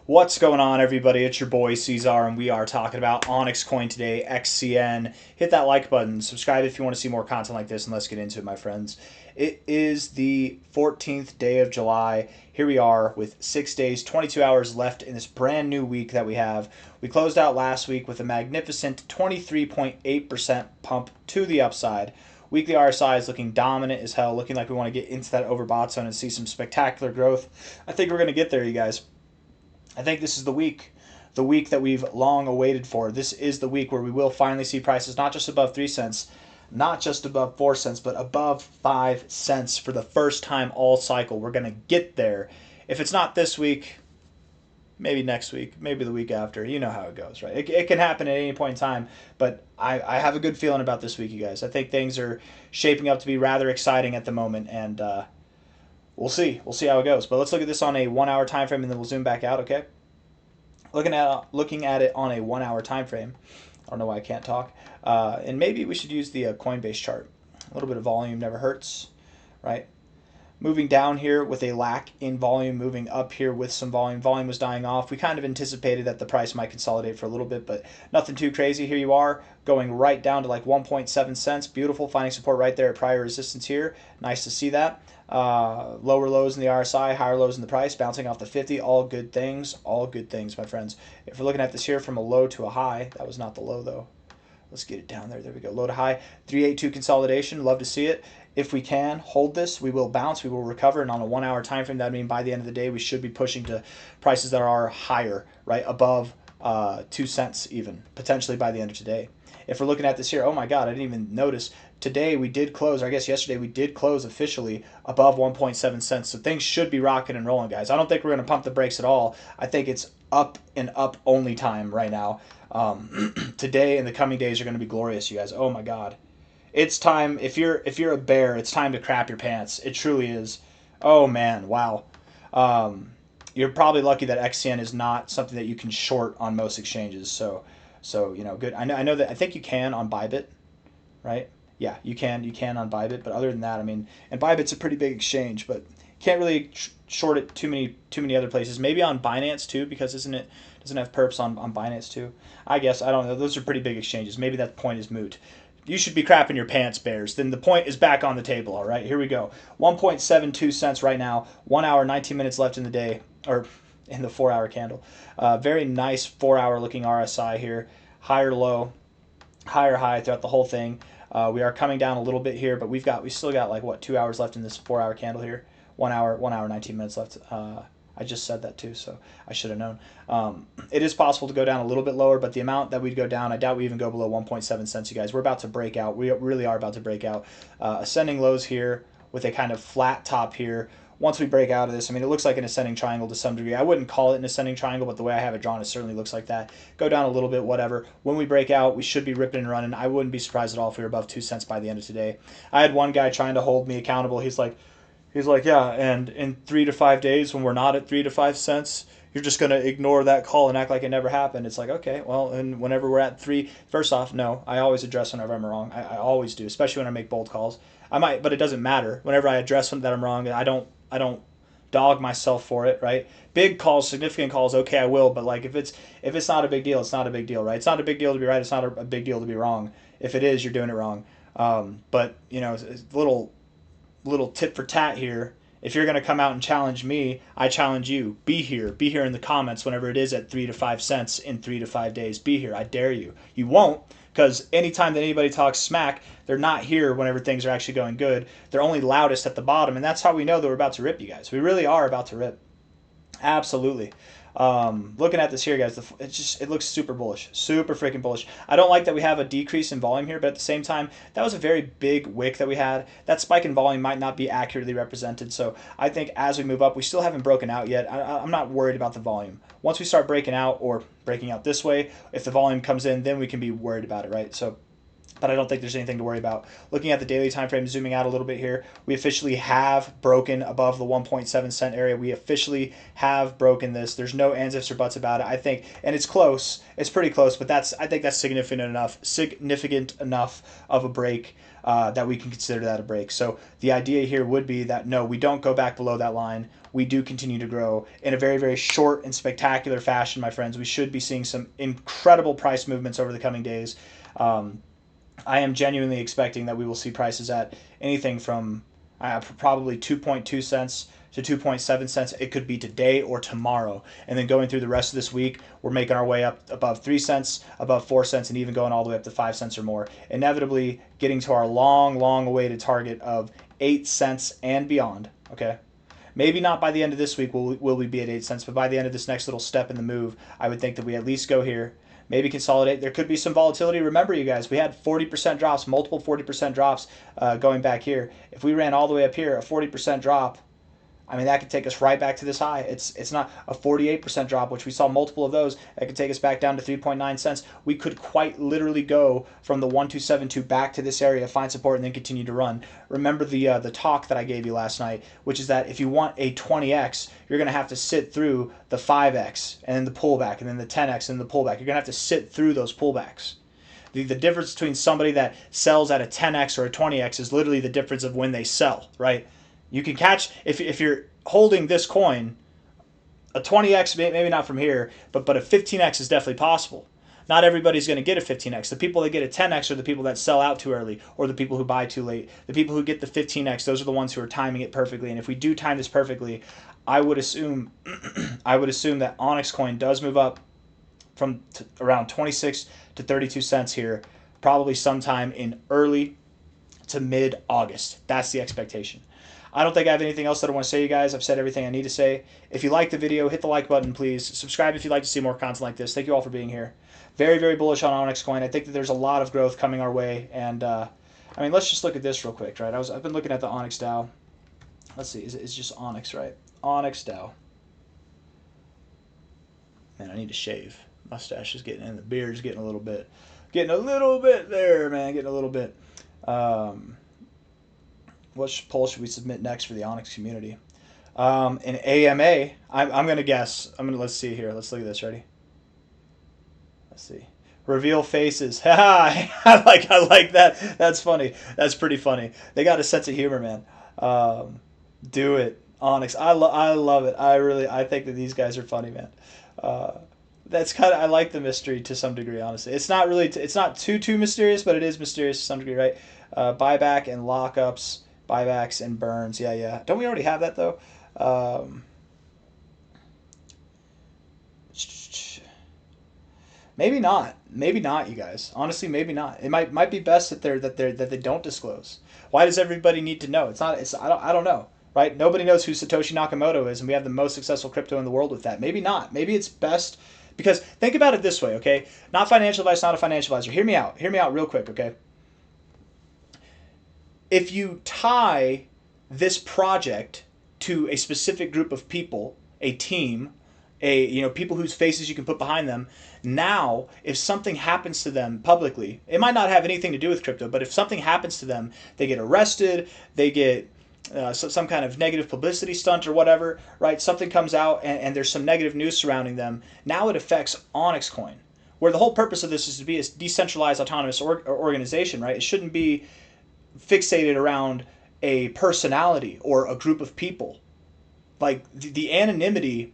What's going on, everybody? It's your boy C-Zar, and we are talking about OnyxCoin today, XCN. Hit that like button, subscribe if you want to see more content like this, and let's get into it, my friends. It is the 14th day of July. Here we are with 6 days, 22 hours left in this brand new week that we have. We closed out last week with a magnificent 23.8% pump to the upside. Weekly RSI is looking dominant as hell, looking like we want to get into that overbought zone and see some spectacular growth. I think we're going to get there, you guys. I think this is the week that we've long awaited for. This is the week where we will finally see prices not just above 3 cents, not just above 4 cents, but above 5 cents for the first time all cycle. We're going to get there. If it's not this week, maybe next week, maybe the week after. You know how it goes, right? It can happen at any point in time, but I have a good feeling about this week, you guys. I think things are shaping up to be rather exciting at the moment, and we'll see. We'll see how it goes. But let's look at this on a 1 hour time frame, and then we'll zoom back out, okay? Looking at it on a 1 hour time frame. I don't know why I can't talk. And maybe we should use the Coinbase chart. A little bit of volume never hurts, right? Moving down here with a lack in volume, moving up here with some volume. Volume was dying off. We kind of anticipated that the price might consolidate for a little bit, but nothing too crazy. Here you are, going right down to like 1.7 cents. Beautiful, finding support right there at prior resistance here. Nice to see that. Lower lows in the RSI, higher lows in the price, bouncing off the 50. All good things, my friends. If we're looking at this here from a low to a high, that was not the low though. Let's get it down there. There we go. Low to high. 382 consolidation. Love to see it. If we can hold this, we will bounce. We will recover. And on a 1 hour time frame, that would mean by the end of the day, we should be pushing to prices that are higher, right? Above 2 cents even, potentially by the end of today. If we're looking at this here, oh my God, I didn't even notice. Today we did close, or I guess yesterday we did close officially above 1.7 cents. So things should be rocking and rolling, guys. I don't think we're going to pump the brakes at all. I think it's up and up only time right now. Today and the coming days are going to be glorious, you guys. Oh my God. It's time. If you're a bear, it's time to crap your pants. It truly is. Oh man, wow. You're probably lucky that XCN is not something that you can short on most exchanges. So you know, good. I know that I think you can on Bybit, right? Yeah, you can on Bybit, but other than that, I mean, and Bybit's a pretty big exchange, but can't really short it too many other places. Maybe on Binance too, because doesn't have perps on Binance too? I guess I don't know. Those are pretty big exchanges. Maybe that point is moot. You should be crapping your pants, bears. Then the point is back on the table. All right, here we go. 1.72 cents right now. 1 hour, 19 minutes left in the day, or in the 4 hour candle. Very nice 4 hour looking RSI here. Higher low, higher high throughout the whole thing. We are coming down a little bit here, but we still got like what, 2 hours left in this 4 hour candle here. 1 hour, 19 minutes left. I just said that too, so I should have known. It is possible to go down a little bit lower, but the amount that we'd go down, I doubt we even go below 1.7 cents, you guys. We're about to break out. We really are about to break out. Ascending lows here with a kind of flat top here. Once we break out of this, I mean, it looks like an ascending triangle to some degree. I wouldn't call it an ascending triangle, but the way I have it drawn, it certainly looks like that. Go down a little bit, whatever. When we break out, we should be ripping and running. I wouldn't be surprised at all if we were above 2 cents by the end of today. I had one guy trying to hold me accountable. He's like, yeah, and in 3 to 5 days when we're not at 3 to 5 cents, you're just going to ignore that call and act like it never happened. It's like, okay, well, and whenever we're at 3, first off, no, I always address whenever I'm wrong. I always do, especially when I make bold calls. I might, but it doesn't matter. Whenever I address that I'm wrong, I don't dog myself for it, right? Big calls, significant calls, okay, I will, but like if it's not a big deal, it's not a big deal, right? It's not a big deal to be right, it's not a big deal to be wrong. If it is, you're doing it wrong. But you know, little tit for tat here. If you're going to come out and challenge me, I challenge you. Be here in the comments whenever it is at 3 to 5 cents in 3 to 5 days. Be here. I dare you. You won't, because anytime that anybody talks smack, they're not here whenever things are actually going good. They're only loudest at the bottom, and that's how we know that we're about to rip, you guys. We really are about to rip. Absolutely. Looking at this here, guys, it looks super bullish, super freaking bullish. I don't like that we have a decrease in volume here, but at the same time, that was a very big wick that we had. That spike in volume might not be accurately represented, so I think as we move up, we still haven't broken out yet. I'm not worried about the volume. Once we start breaking out, or breaking out this way, if the volume comes in, then we can be worried about it, right? So but I don't think there's anything to worry about. Looking at the daily time frame, zooming out a little bit here, we officially have broken above the 1.7 cent area. We officially have broken this. There's no ands, ifs, or buts about it. I think, and it's close. It's pretty close, but I think that's significant enough of a break that we can consider that a break. So the idea here would be that no, we don't go back below that line. We do continue to grow in a very, very short and spectacular fashion, my friends. We should be seeing some incredible price movements over the coming days. I am genuinely expecting that we will see prices at anything from probably 2.2 cents to 2.7 cents. It could be today or tomorrow. And then going through the rest of this week, we're making our way up above 3 cents, above 4 cents, and even going all the way up to 5 cents or more. Inevitably getting to our long, long awaited target of 8 cents and beyond. Okay. Maybe not by the end of this week will we be at 8 cents, but by the end of this next little step in the move, I would think that we at least go here, maybe consolidate. There could be some volatility. Remember, you guys, we had 40% drops, multiple 40% drops going back here. If we ran all the way up here, a 40% drop, I mean, that could take us right back to this high. It's not a 48% drop, which we saw multiple of those. That could take us back down to 3.9 cents. We could quite literally go from the 1272 back to this area, find support, and then continue to run. Remember the talk that I gave you last night, which is that if you want a 20x, you're going to have to sit through the 5x and then the pullback and then the 10x and the pullback. You're going to have to sit through those pullbacks. The difference between somebody that sells at a 10x or a 20x is literally the difference of when they sell, right? You can catch, if you're holding this coin, a 20x, maybe not from here, but a 15x is definitely possible. Not everybody's going to get a 15x. The people that get a 10x are the people that sell out too early, or the people who buy too late. The people who get the 15x, those are the ones who are timing it perfectly. And if we do time this perfectly, I would assume that OnyxCoin does move up from around 26 to 32 cents here, probably sometime in early to mid-August. That's the expectation. I don't think I have anything else that I want to say, you guys. I've said everything I need to say. If you like the video, hit the like button, please. Subscribe if you'd like to see more content like this. Thank you all for being here. Very, very bullish on OnyxCoin. I think that there's a lot of growth coming our way. And, I mean, let's just look at this real quick, right? I've been looking at the Onyx DAO. Let's see. It's just Onyx, right? Onyx DAO. Man, I need to shave. Mustache is getting in. The beard's getting a little bit there, man. Getting a little bit. What poll should we submit next for the Onyx community? An AMA. I'm gonna guess. Let's see here. Let's look at this. Ready? Let's see. Reveal faces. I like that. That's funny. That's pretty funny. They got a sense of humor, man. Do it, Onyx. I love it. I think that these guys are funny, man. That's I like the mystery to some degree, honestly. It's not really. It's not too mysterious, but it is mysterious to some degree, right? Buyback and lockups. Buybacks and burns. Yeah. Don't we already have that, though? Maybe not. Maybe not, you guys. Honestly, maybe not. It might be best that they don't disclose. Why does everybody need to know? I don't know, right? Nobody knows who Satoshi Nakamoto is, and we have the most successful crypto in the world with that. Maybe not. Maybe it's best because think about it this way, okay? Not financial advice, not a financial advisor. Hear me out. Hear me out real quick, okay? If you tie this project to a specific group of people, a team, people whose faces you can put behind them, now if something happens to them publicly, it might not have anything to do with crypto, but if something happens to them, they get arrested, they get some kind of negative publicity stunt or whatever, right? Something comes out and there's some negative news surrounding them. Now it affects OnyxCoin, where the whole purpose of this is to be a decentralized autonomous organization, right? It shouldn't be fixated around a personality or a group of people. Like the anonymity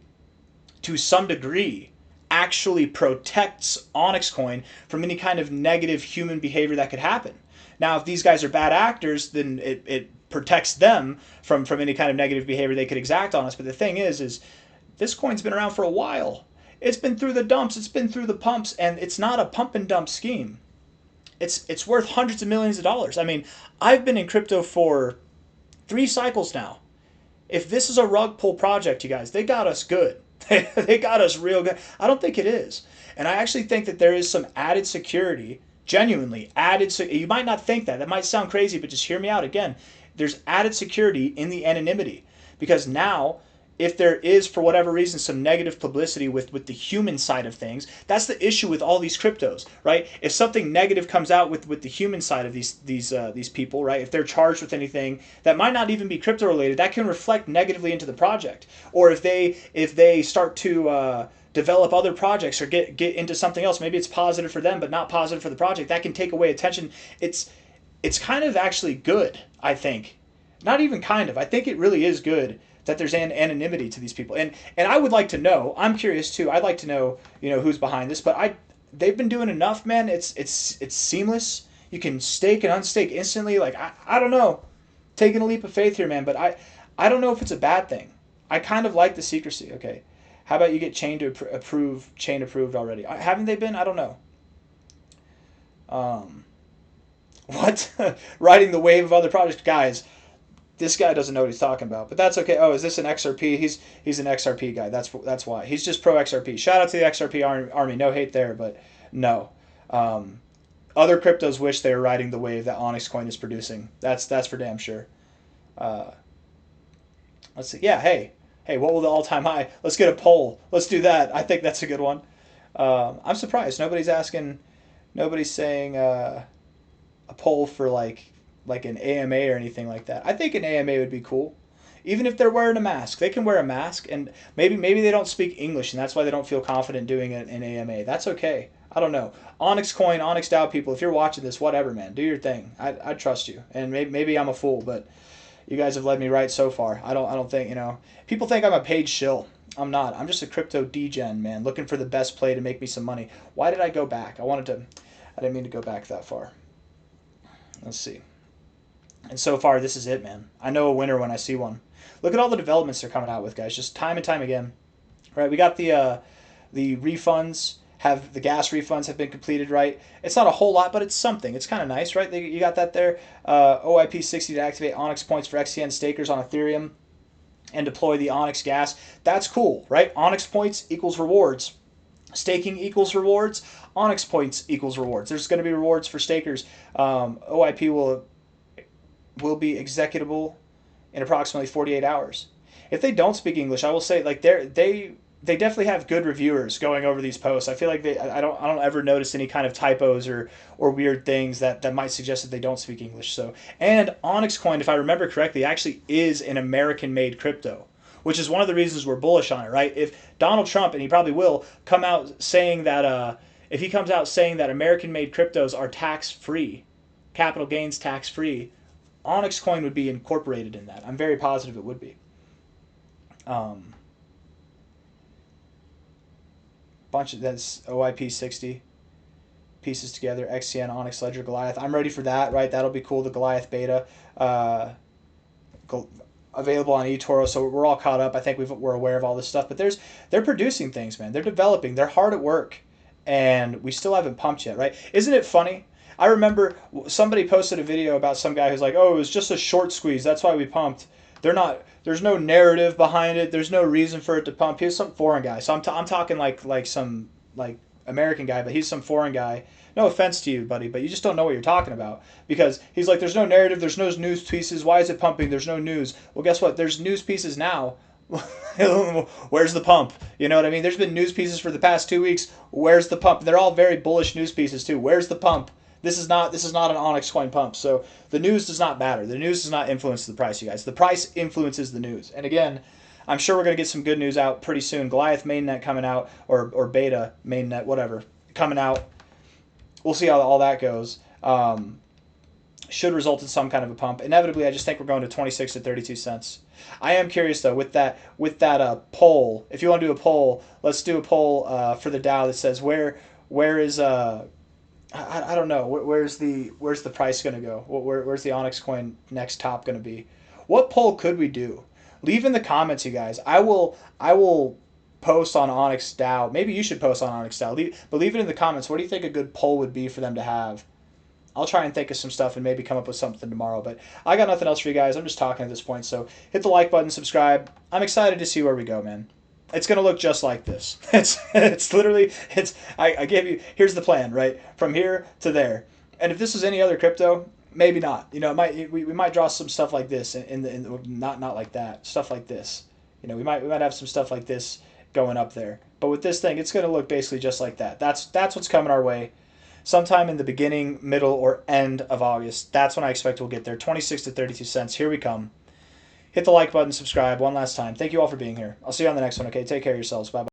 to some degree actually protects OnyxCoin from any kind of negative human behavior that could happen. Now, if these guys are bad actors, then it protects them from any kind of negative behavior they could exact on us. But the thing is this coin's been around for a while. It's been through the dumps, it's been through the pumps, and it's not a pump and dump scheme. It's worth hundreds of millions of dollars. I mean, I've been in crypto for 3 cycles now. If this is a rug pull project, you guys, they got us good. They got us real good. I don't think it is. And I actually think that there is some added security, genuinely added. You might not think that. That might sound crazy, but just hear me out again. There's added security in the anonymity because now if there is, for whatever reason, some negative publicity with the human side of things, that's the issue with all these cryptos, right? If something negative comes out with the human side of these people, right? If they're charged with anything that might not even be crypto related, that can reflect negatively into the project. Or if they start to develop other projects or get into something else, maybe it's positive for them but not positive for the project, that can take away attention. It's kind of actually good, I think. Not even kind of. I think it really is good that there's an anonymity to these people. And I would like to know, I'm curious too, I'd like to know, who's behind this, but they've been doing enough, man. It's seamless. You can stake and unstake instantly. Like, I don't know. Taking a leap of faith here, man, but I don't know if it's a bad thing. I kind of like the secrecy. Okay. How about you get chain approved already? Haven't they been? I don't know. What? Riding the wave of other projects. Guys, this guy doesn't know what he's talking about, but that's okay. Oh, is this an XRP? He's an XRP guy. That's why. He's just pro XRP. Shout out to the XRP army. No hate there, but no. Other cryptos wish they were riding the wave that OnyxCoin is producing. That's for damn sure. Let's see. Yeah, hey, what will the all-time high? Let's get a poll. Let's do that. I think that's a good one. I'm surprised nobody's saying a poll for like an AMA or anything like that. I think an AMA would be cool. Even if they're wearing a mask, they can wear a mask, and maybe they don't speak English, and that's why they don't feel confident doing an AMA. That's okay. I don't know. OnyxCoin, Onyx DAO people, if you're watching this, whatever, man, do your thing. I trust you, and maybe I'm a fool, but you guys have led me right so far. I don't think, people think I'm a paid shill. I'm not. I'm just a crypto degen, man, looking for the best play to make me some money. Why did I go back? I didn't mean to go back that far. Let's see. And so far, this is it, man. I know a winner when I see one. Look at all the developments they're coming out with, guys. Just time and time again. Right? We got the refunds. The gas refunds have been completed, right? It's not a whole lot, but it's something. It's kind of nice, right? You got that there. OIP60 to activate Onyx points for XCN stakers on Ethereum and deploy the Onyx gas. That's cool, right? Onyx points equals rewards. Staking equals rewards. Onyx points equals rewards. There's going to be rewards for stakers. OIP will be executable in approximately 48 hours. If they don't speak English, I will say, like, they definitely have good reviewers going over these posts. I feel like I don't ever notice any kind of typos or weird things that might suggest that they don't speak English. So, and OnyxCoin, if I remember correctly, actually is an American-made crypto, which is one of the reasons we're bullish on it, right? If Donald Trump, and he probably will, come out saying that if he comes out saying that American-made cryptos are tax-free, capital gains tax-free, OnyxCoin would be incorporated in that. I'm very positive it would be. That's OIP60 pieces together, XCN, Onyx, Ledger, Goliath. I'm ready for that, right? That'll be cool. The Goliath beta available on eToro, so we're all caught up. I think we're aware of all this stuff, but they're producing things, man. They're developing. They're hard at work, and we still haven't pumped yet, right? Isn't it funny? I remember somebody posted a video about some guy who's like, "Oh, it was just a short squeeze. That's why we pumped." There's no narrative behind it. There's no reason for it to pump. He's some foreign guy. So I'm talking like some American guy, but he's some foreign guy. No offense to you, buddy, but you just don't know what you're talking about. Because he's like, there's no narrative, there's no news pieces. Why is it pumping? There's no news. Well, guess what? There's news pieces now. Where's the pump? You know what I mean? There's been news pieces for the past 2 weeks. Where's the pump? They're all very bullish news pieces too. Where's the pump? This is not an OnyxCoin pump. So the news does not matter. The news does not influence the price, you guys. The price influences the news. And again, I'm sure we're going to get some good news out pretty soon. Goliath mainnet coming out, or beta mainnet, whatever, coming out. We'll see how all that goes. Should result in some kind of a pump. Inevitably, I just think we're going to 26 to 32 cents. I am curious though with that poll. If you want to do a poll, let's do a poll for the DAO that says where is I don't know. Where's the price going to go? Where's the OnyxCoin next top going to be? What poll could we do? Leave in the comments, you guys. I will post on Onyx DAO. Maybe you should post on Onyx DAO. But leave it in the comments. What do you think a good poll would be for them to have? I'll try and think of some stuff and maybe come up with something tomorrow. But I got nothing else for you guys. I'm just talking at this point. So hit the like button, subscribe. I'm excited to see where we go, man. It's going to look just like this. It's literally, I gave you, here's the plan, right? From here to there. And if this was any other crypto, maybe not. You know, we might draw some stuff like this in not like that. Stuff like this. You know, we might have some stuff like this going up there. But with this thing, it's going to look basically just like that. That's what's coming our way. Sometime in the beginning, middle, or end of August. That's when I expect we'll get there. 26 to 32 cents. Here we come. Hit the like button, subscribe one last time. Thank you all for being here. I'll see you on the next one, okay? Take care of yourselves. Bye-bye.